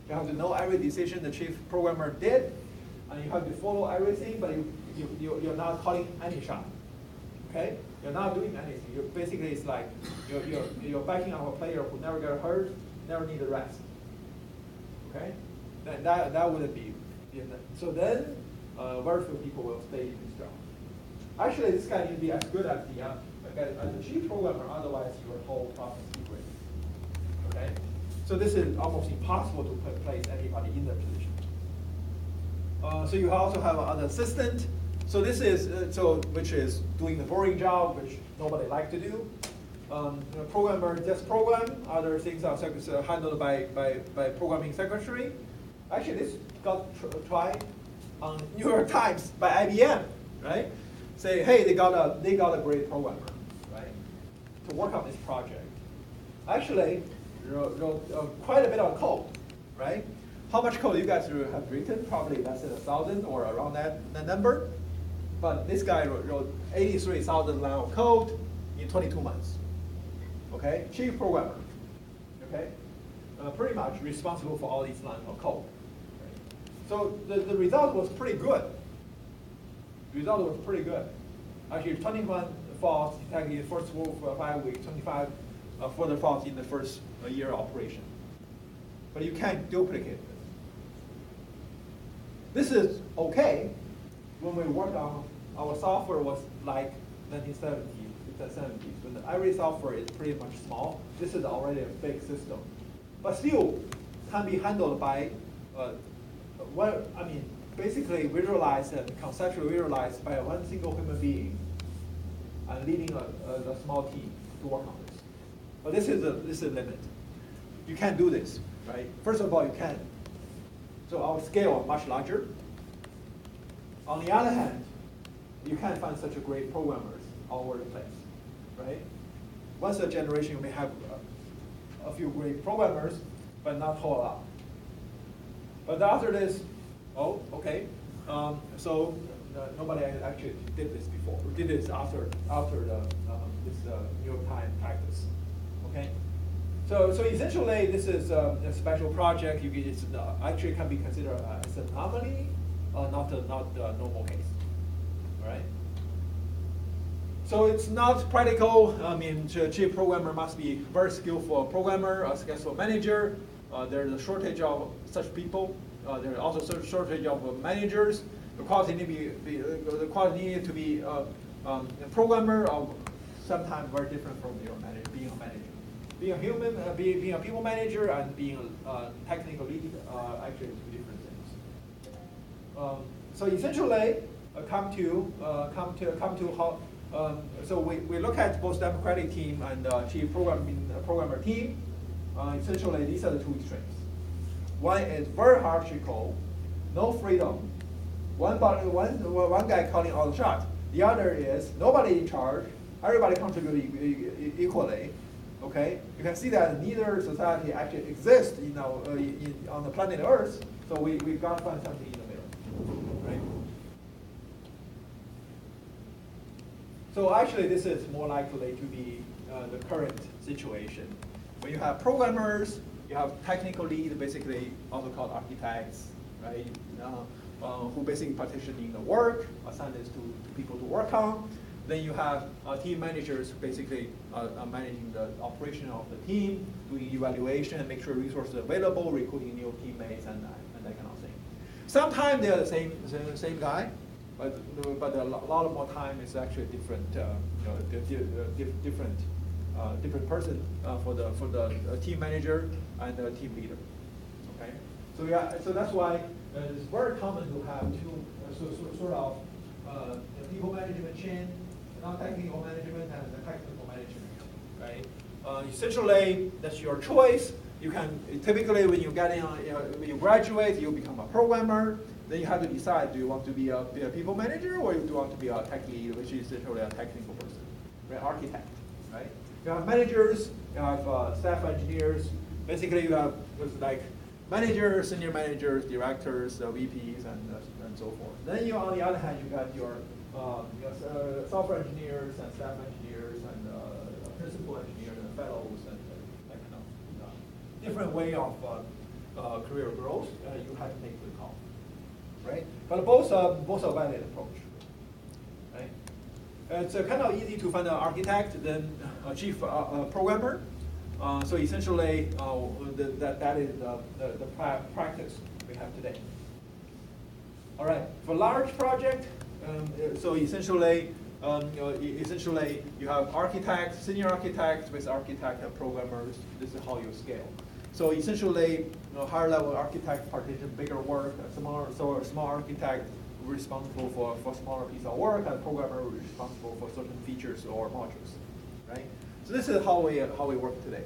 You have to know every decision the chief programmer did, and you have to follow everything, but you're not calling any shot. Okay? You're not doing anything. You're basically, it's like you're backing up a player who never got hurt, never need a rest. Okay? Then that wouldn't be. So then, very few people will stay in this job. Actually, this guy needs to be as good as the chief programmer, otherwise your whole process is great. Okay? So this is almost impossible to place anybody in the position. So you also have an assistant. So this is which is doing the boring job, which nobody likes to do. The programmer just program. Other things are handled by programming secretary. Actually, this got tried on New York Times by IBM, right? Say, hey, they got a great programmer, right, to work on this project. Actually, wrote quite a bit of code, right? How much code you guys have written? Probably less than 1,000 or around that number. But this guy wrote 83,000 lines of code in 22 months. Okay, chief programmer. Okay, pretty much responsible for all these lines of code. Right? So the result was pretty good. The result was pretty good. Actually, 21 faults detected in the first 5 weeks, 25 further faults in the first year operation. But you can't duplicate this. This is okay. When we worked on our software was like 1970s, the 70s. When every software is pretty much small, this is already a big system. But still can be handled by, basically visualized and conceptually visualized by one single human being and leading a small team to work on this. But this is a limit. You can't do this, right? First of all, you can't. So our scale is much larger. On the other hand, you can't find such a great programmers all over the place, right? Once a generation, you may have a few great programmers, but not a whole lot. But after this, nobody actually did this before. We did this after this New York Times practice, okay? So essentially, this is a special project. It's actually can be considered as an anomaly, not the normal case. All right. So it's not practical. I mean, chief programmer must be very skillful programmer, a skillful manager. There's a shortage of such people. There's also a shortage of managers. The quality need to be a programmer, or sometimes very different from being a manager. Being a human, being a people manager, and being a technical lead are actually two different things. So essentially, so we look at both democratic team and chief programmer team. Essentially, these are the two extremes. One is very hierarchical, no freedom. One guy calling all the shots. The other is nobody in charge. Everybody contribute equally. Okay, you can see that neither society actually exists, on the planet Earth. So we got to find something in the middle, right? So actually, this is more likely to be the current situation. When you have programmers, you have technical lead, basically also called architects, right? Who basically partitioning the work, assign this to people to work on. Then you have team managers who basically are managing the operation of the team, doing evaluation, make sure resources are available, recruiting new teammates, and that kind of thing. Sometimes they are the same guy, but a lot more time is actually different different person for the team manager and the team leader. Okay, so that's why it's very common to have two sort of people management chain. Non-technical management and the technical management, right? Essentially, that's your choice. You can typically when you when you graduate, you become a programmer. Then you have to decide: do you want to be a people manager, or do you want to be a tech lead, which is essentially a technical person, right? Architect, right? You have managers, you have staff engineers. Basically, you have like managers, senior managers, directors, VPs, and so forth. Then you, on the other hand, you got your software engineers and staff engineers and principal engineers and fellows and that kind of different way of career growth, you have to make the call, right? But both are valid approach, right? It's kind of easy to find an architect than a chief programmer. So essentially, that is the practice we have today. All right, for large project, so essentially, you have architects, senior architects with architect and programmers. This is how you scale. So essentially, higher level architect partition bigger work, a small architect responsible for smaller piece of work, and programmer responsible for certain features or modules, right? So this is how we work today.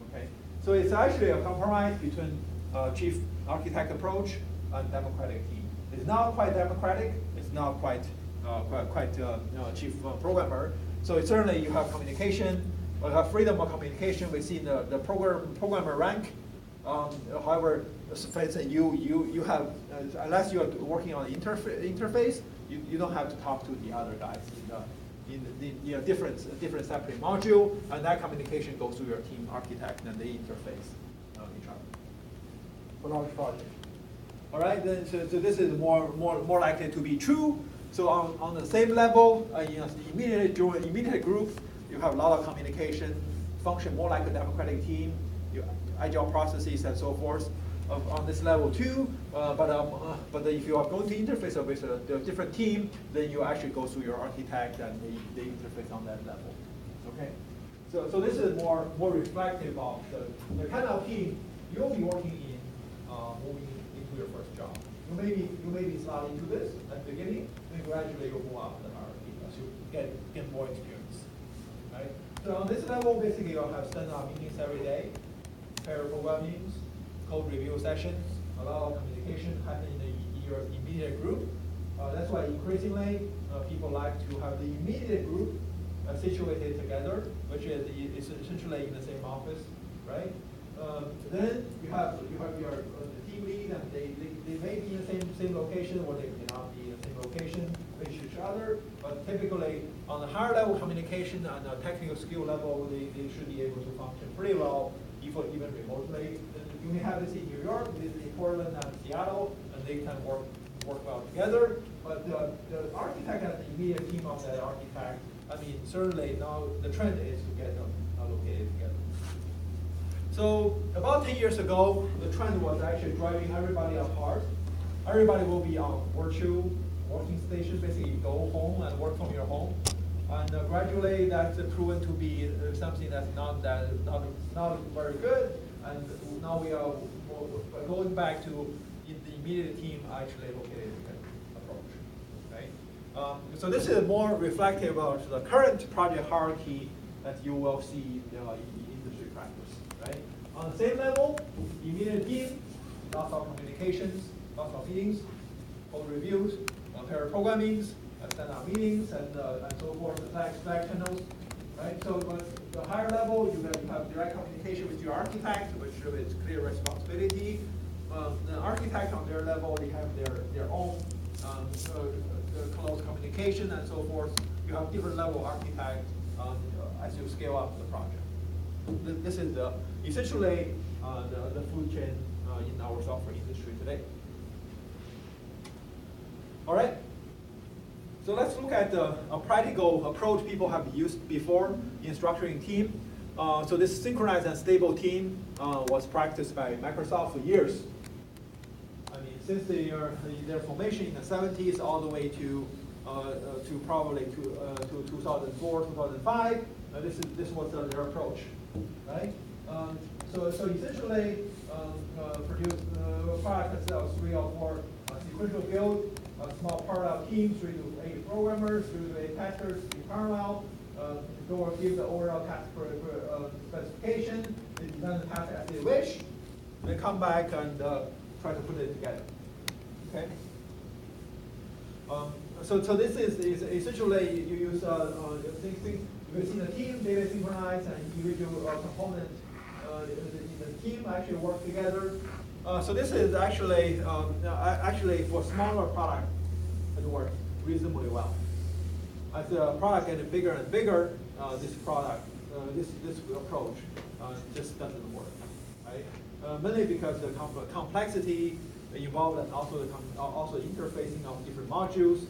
Okay, so it's actually a compromise between chief architect approach and democratic team. It's not quite democratic. It's not quite chief programmer. So it's certainly you have communication, you have freedom of communication within the programmer rank. However, for instance, you have unless you are working on the interface, you don't have to talk to the other guys in the different separate module, and that communication goes to your team architect and they interface each other for large project. All right, then so this is more likely to be true. So on the same level, immediate group, you have a lot of communication, function more like a democratic team, agile processes and so forth. On this level too, but if you are going to interface with a different team, then you actually go through your architect and they interface on that level. Okay, so this is more reflective of the kind of team you'll be working in moving into your first job. You may be slotted into this at the beginning, then gradually you'll move up the hierarchy as you get more experience. Right? So on this level, basically you'll have stand-up meetings every day, pair programming, code review sessions, a lot of communication happening in your immediate group. That's why increasingly people like to have the immediate group situated together, which is essentially in the same office, right? Then you have your team lead, and they may be in the same location, or they may not be in the same location with each other. But typically, on the higher level communication and the technical skill level, they should be able to function pretty well, even remotely. You may have this in New York, this in Portland and Seattle, and they can work well together. But the architect and the immediate team of that architect, I mean, certainly now the trend is to get them located together. So about 10 years ago, the trend was actually driving everybody apart. Everybody will be on virtual working stations. Basically, you go home and work from your home. And gradually, that's proven to be something that's not very good. And now we are going back to the immediate team actually located approach. Right? So this is more reflective of the current project hierarchy that you will see in industry practice. Right? On the same level, immediate team, lots of communications, lots of meetings, code reviews, pair programmings, stand-up meetings, and so forth, Slack channels. Right? So the higher level, you have direct communication with your architect, which is clear responsibility. The architect on their level, they have their own close communication and so forth. You have different level architect as you scale up the project. This is essentially the food chain in our software industry today. All right. So let's look at a practical approach people have used before in structuring team. So this synchronized and stable team was practiced by Microsoft for years. I mean, since their formation in the 70s all the way to probably to 2004, 2005, this was their approach, right? So essentially, produce product that sells 3 or 4 sequential build. A small parallel team, 3 to 8 programmers, 3 to 8 testers in parallel. Or give the overall task specification. They design the task as they wish. They come back and try to put it together. Okay. So this is essentially you use you see the team data synchronized and individual component in the team actually work together. So this is actually for smaller product, it works reasonably well. As the product gets bigger and bigger, this product, this approach just doesn't work, right? mainly because the complexity involved and also the also interfacing of different modules.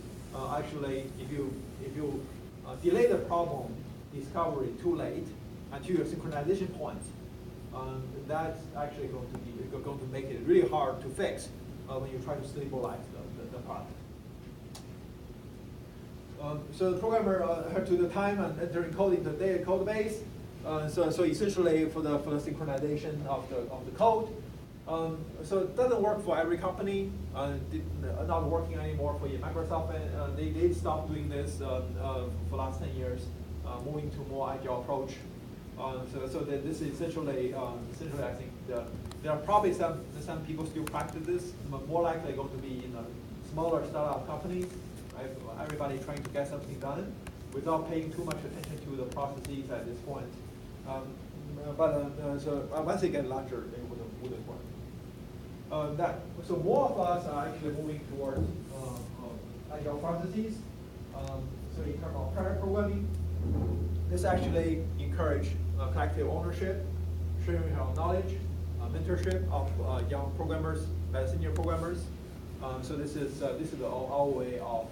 Actually, if you delay the problem discovery too late until your synchronization point, that's actually going to make it really hard to fix when you try to stabilize the product. So the programmer had to the time and entering code in the data code base. So essentially for the synchronization of the code. So it doesn't work for every company. Not working anymore for Microsoft. They stopped doing this for the last 10 years, moving to more agile approach. So this is essentially I think there are probably some people still practice this, but more likely going to be in smaller startup companies. Right? Everybody trying to get something done without paying too much attention to the processes at this point. So once they get larger, it wouldn't work. So more of us are actually moving towards agile processes. So in terms of pair programming, this actually encourage collective ownership, sharing of knowledge, mentorship of young programmers by senior programmers. So this is our way of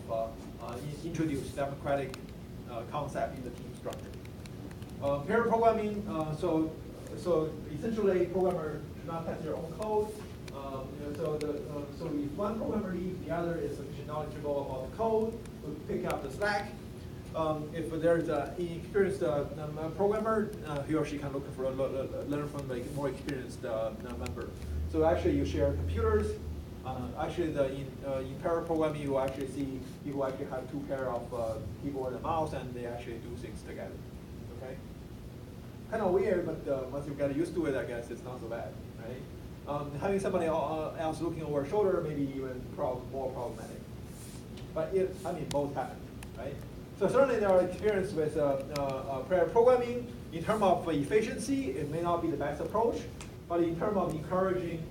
introduce democratic concept in the team structure. Pair programming, so essentially programmer should not test their own code. So if one programmer leaves, the other is sufficiently knowledgeable about the code to pick up the slack. If there's an inexperienced programmer, he or she can learn from the more experienced member. So actually, you share computers. Actually, in pair programming, you will actually see people actually have two pair of keyboard and mouse, and they actually do things together. Okay, kind of weird, but once you get used to it, I guess it's not so bad, right? Having somebody else looking over your shoulder may be even more problematic. But both happen, right? So certainly there are experience with pair programming. In terms of efficiency, it may not be the best approach, but in terms of encouraging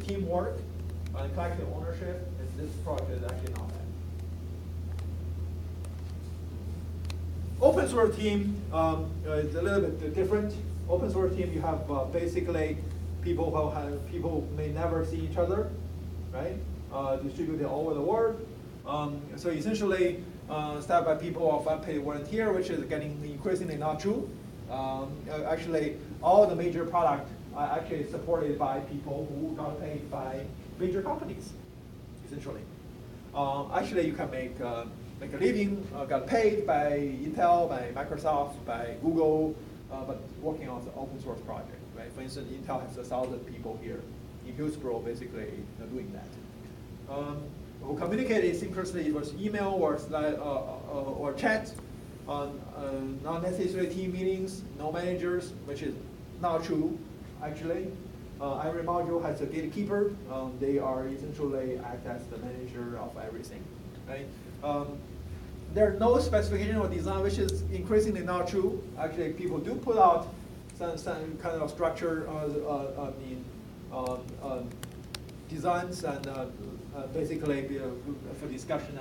teamwork and collective ownership, this project is actually not bad. Open source team is a little bit different. Open source team, you have basically people may never see each other, right? Distributed all over the world. So essentially, staffed by people of unpaid volunteer, which is getting increasingly not true. Actually, all the major products are actually supported by people who got paid by major companies, essentially. Actually, you can make a living, got paid by Intel, by Microsoft, by Google, but working on the open source project, right? For instance, Intel has 1,000 people here in Hillsboro, basically doing that. Who communicate asynchronously with email or chat on not necessarily team meetings, no managers, which is not true, actually. Every module has a gatekeeper. They are essentially act as the manager of everything, right? There's no specification or design, which is increasingly not true. Actually, people do put out some kind of structure designs and basically for discussion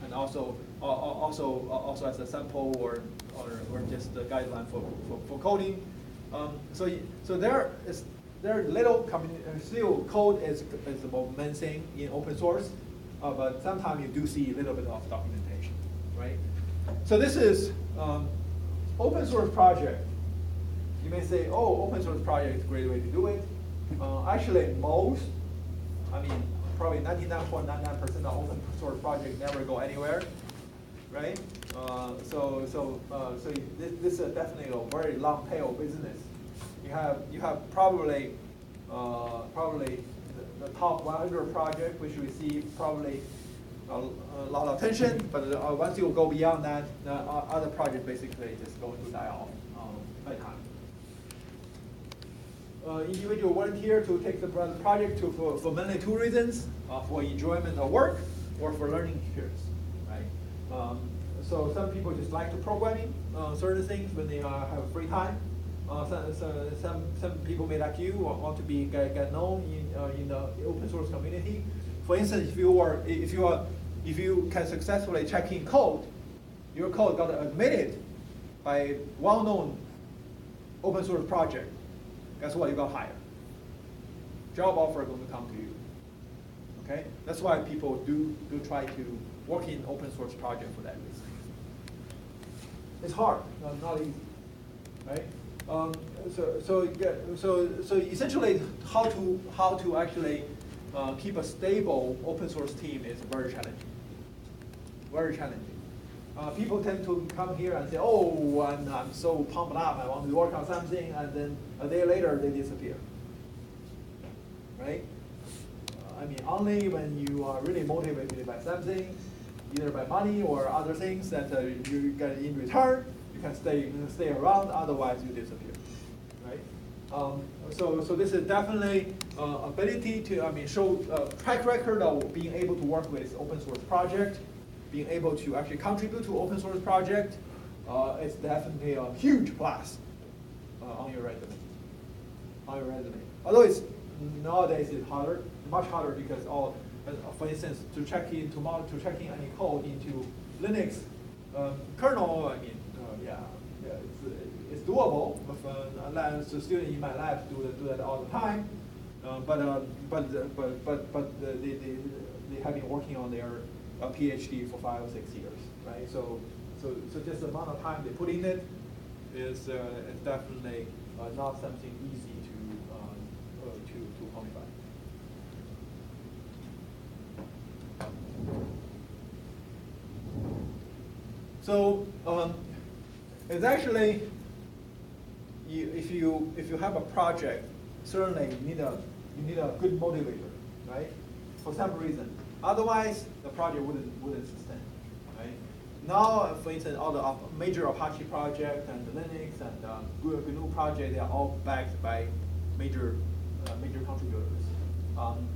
and also as a sample or just a guideline for coding. So there little still code is the main thing in open source, but sometimes you do see a little bit of documentation, right? So this is open source project. You may say, oh, open source project is a great way to do it. Actually, probably 99.99% of open source projects never go anywhere, right? So this is definitely a very long tail business. You have probably the top 100 project which receive probably a lot of attention, but once you go beyond that, other projects basically just going to die off by time. Individual volunteer to take the project for mainly two reasons: for enjoyment of work or for learning experience, right? So some people just like to programming certain things when they have free time. Some people may like you or want to get known in the open source community. For instance, if you can successfully check in code, your code got admitted by well-known open source project, guess what? You got hired. Job offer going to come to you. Okay, that's why people do try to work in open source project for that reason. It's hard, not easy, right? So essentially, how to actually keep a stable open source team is very challenging. Very challenging. People tend to come here and say, "Oh, I'm so pumped up. I want to work on something," and then a day later they disappear. Right? I mean, only when you are really motivated by something, either by money or other things that you get in return, you can stay around. Otherwise, you disappear. Right? So this is definitely ability to show track record of being able to work with open source project, being able to actually contribute to open source project. It's definitely a huge plus on your resume. Although it's nowadays it's harder, much harder because for instance, to check in any code into Linux kernel, it's doable. If a student in my lab do that all the time, but they have been working on their PhD for 5 or 6 years, right? So just the amount of time they put in it is definitely not something easy to quantify. So it's actually if you have a project, certainly you need a good motivator, right? For some reason. Otherwise, the project wouldn't sustain, right? Now, for instance, all the major Apache project and the Linux and GNU project, they are all backed by major contributors.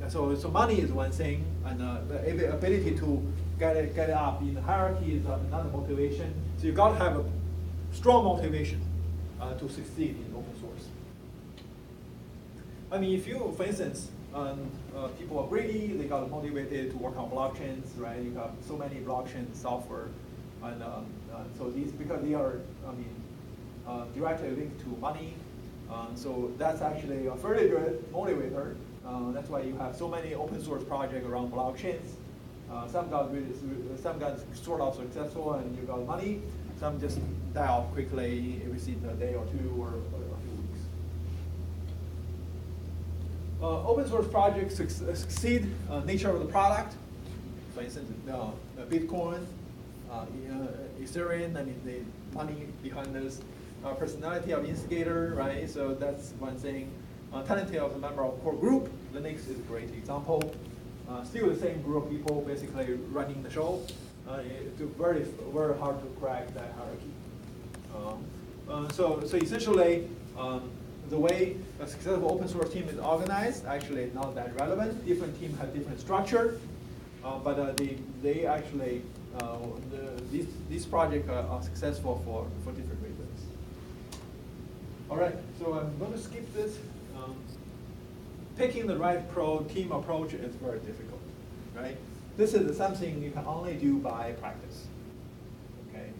So money is one thing, and the ability to get it up in the hierarchy is another motivation. So you got to have a strong motivation to succeed in open source. I mean, if you, for instance, people are greedy, they got motivated to work on blockchains, right? You have so many blockchain software, and so these, because they are, directly linked to money, so that's actually a fairly good motivator. That's why you have so many open source projects around blockchains. Some got sort of successful and you got money. Some just die off quickly within a day or two or a few weeks. Open source projects succeed nature of the product. For instance, Bitcoin, Ethereum, the money behind this, personality of instigator, right? So that's one thing. Talented of the member of core group, Linux is a great example. Still the same group of people basically running the show. It's very, very hard to crack that hierarchy. So essentially, the way a successful open source team is organized actually not that relevant. Different teams have different structure, but they actually these projects are successful for different reasons. All right, so I'm going to skip this. Picking the right team approach is very difficult, right? This is something you can only do by practice. Okay,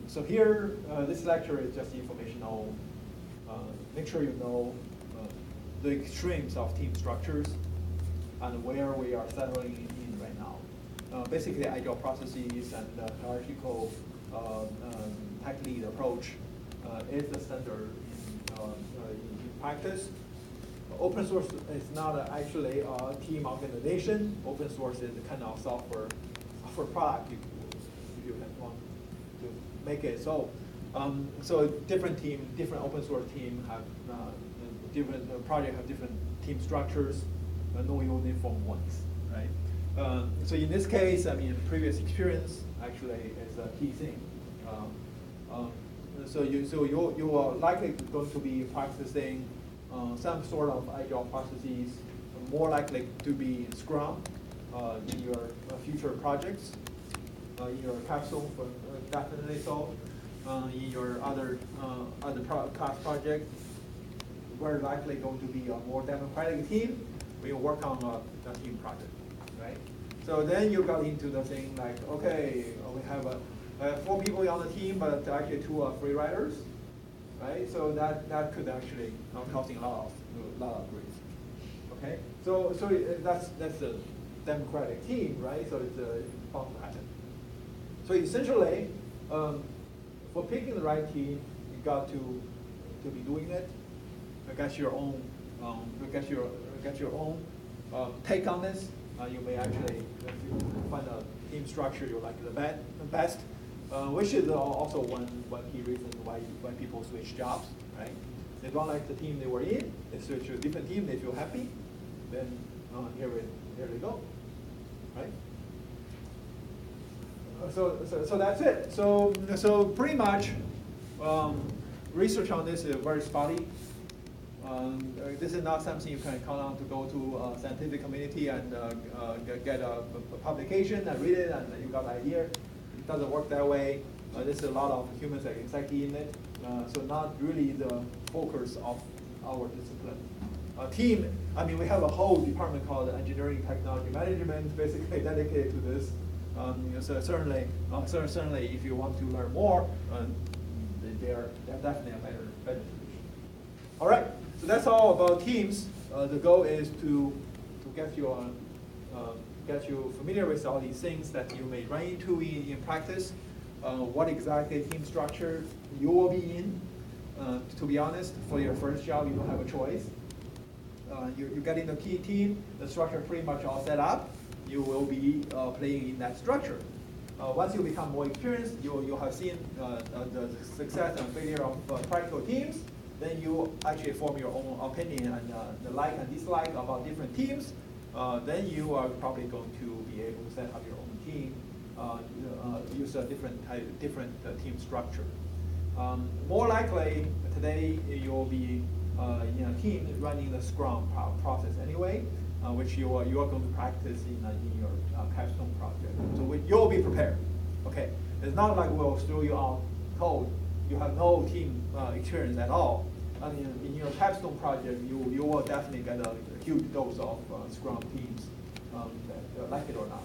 so here this lecture is just informational. Make sure you know the extremes of team structures and where we are settling in right now. Basically, agile processes and hierarchical tech lead approach is the standard in practice. Open source is not actually a team organization. Open source is a kind of software product if you want to make it. So different open source team have different project have different team structures, no uniform ones, right? So in this case, previous experience actually is a key thing. So you are likely going to be practicing some sort of agile processes, more likely to be Scrum in your future projects, in your capsule, definitely so. In your other class project, very likely going to be a more democratic team when you work on a team project, right? So then you got into the thing like, okay, we have 4 people on the team, but actually 2 are free riders. right? So that could actually causing a lot of grief. Okay, so that's a democratic team, right? So it's bound to happen. So essentially, for picking the right team, you got to be doing it. Get your own, get your own take on this. You may actually, if you find a team structure you like the best, which is also one key reason why people switch jobs, right? They don't like the team they were in, they switch to a different team, they feel happy, then here they go, right? So that's it. So pretty much, research on this is very spotty. This is not something you can count on to go to a scientific community and get a publication and read it and you got an idea. It doesn't work that way. There's a lot of humans exactly in it. So not really the focus of our discipline. Team, I mean, we have a whole department called Engineering Technology Management, basically dedicated to this. So certainly, if you want to learn more, they're definitely a better solution. All right, so that's all about teams. The goal is to get you familiar with all these things that you may run into in practice. What exactly team structure you will be in. To be honest, for your first job, you don't have a choice. You get in the key team, the structure pretty much all set up. You will be playing in that structure. Once you become more experienced, you have seen the success and failure of practical teams. Then you actually form your own opinion and the like and dislike about different teams. Then you are probably going to be able to set up your own team, use a different team structure. More likely today you'll be in a team running the Scrum process anyway, which you are going to practice in your capstone project. So you'll be prepared. Okay, it's not like we'll throw you out cold. You have no team experience at all. I mean, in your capstone project, you will definitely get a huge dose of Scrum teams, like it or not.